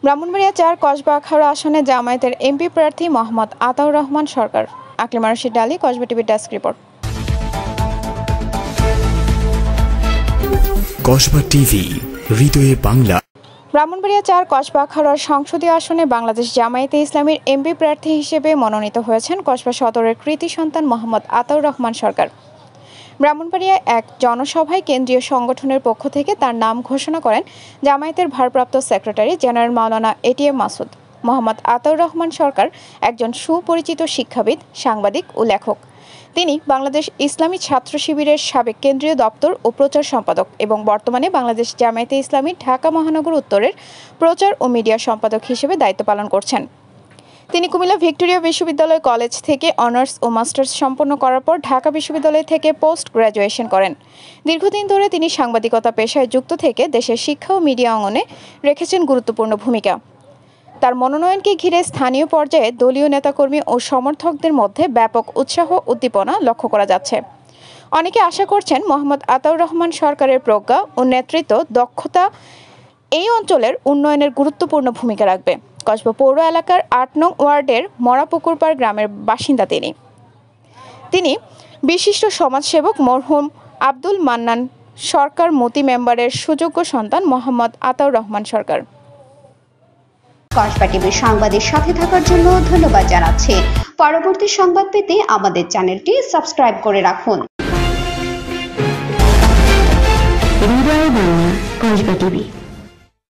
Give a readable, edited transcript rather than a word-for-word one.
ব্রাহ্মণবাড়িয়া ৪ কসবা আখাউড়া আসনে জামায়াতের এমপি প্রার্থী Mohammad Ataur Rahman Sarkar. Aklima Rashid Ali, Kasba TV desk report. Kasba TV, হৃদয়ে বাংলা। ব্রাহ্মণবাড়িয়া ৪ কসবা আখাউড়ার সংসদীয় আসনে বাংলাদেশ জামায়াতে ইসলামীর এমপি প্রার্থী হিসেবে মনোনীত হয়েছেন কসবা সদরের কৃতি সন্তান মোহাম্মদ আতাউর রহমান সরকার। ব্রাহ্মণবাড়িয়ায় এক জনসভায় কেন্দ্রীয় সংগঠনের পক্ষ থেকে তার নাম ঘোষণা করেন জামায়াতের ভারপ্রাপ্ত সেক্রেটারি জেনারেল মাওলানা এটিএম মাসুদ। মোহাম্মদ আতাউর রহমান সরকার একজন সুপরিচিত শিক্ষাবিদ, সাংবাদিক ও লেখক। তিনি বাংলাদেশ ইসলামী ছাত্র শিবিরের সাবেক কেন্দ্রীয় দপ্তর ও প্রচার সম্পাদক এবং বর্তমানে বাংলাদেশ জামায়াতে ইসলামী ঢাকা মহানগর উত্তরের প্রচার ও মিডিয়া সম্পাদক হিসেবে দায়িত্ব পালন করছেন। তিনি কুমিল্লা ভিক্টোরিয়া বিশ্ববিদ্যালয় কলেজ থেকে অনার্স ও মাস্টার্স সম্পন্ন করার পর ঢাকা বিশ্ববিদ্যালয় থেকে পোস্ট গ্র্যাজুয়েশন করেন। দীর্ঘদিন ধরে তিনি সাংবাদিকতা পেশায় যুক্ত থেকে দেশের শিক্ষা ও মিডিয়া অঙ্গনে রেখেছেন গুরুত্বপূর্ণ ভূমিকা। তার মনোনয়নকে ঘিরে স্থানীয় পর্যায়ে দলীয় নেতাকর্মী ও সমর্থকদের মধ্যে ব্যাপক উৎসাহ উদ্দীপনা লক্ষ্য করা যাচ্ছে। অনেকে আশা করছেন মোহাম্মদ আতাউর রহমান সরকারের প্রজ্ঞা ও নেতৃত্ব দক্ষতা এই অঞ্চলের উন্নয়নের গুরুত্বপূর্ণ ভূমিকা রাখবে। কসবা পৌর এলাকার ৮ নং ওয়ার্ডের মরাপুকুরপাড় গ্রামের বাসিন্দা তিনি বিশিষ্ট সমাজসেবক মরহুম আব্দুল মান্নান সরকার মতি মেম্বারের সুযোগ্য সন্তান মোহাম্মদ আতাউর রহমান সরকার। কসবা টিভির সংবাদের সাথে থাকার জন্য ধন্যবাদ জানাচ্ছি। পরবর্তী সংবাদ পেতে আমাদের চ্যানেলটি সাবস্ক্রাইব করে রাখুন। হৃদয়ে বাংলা, কসবা টিভি।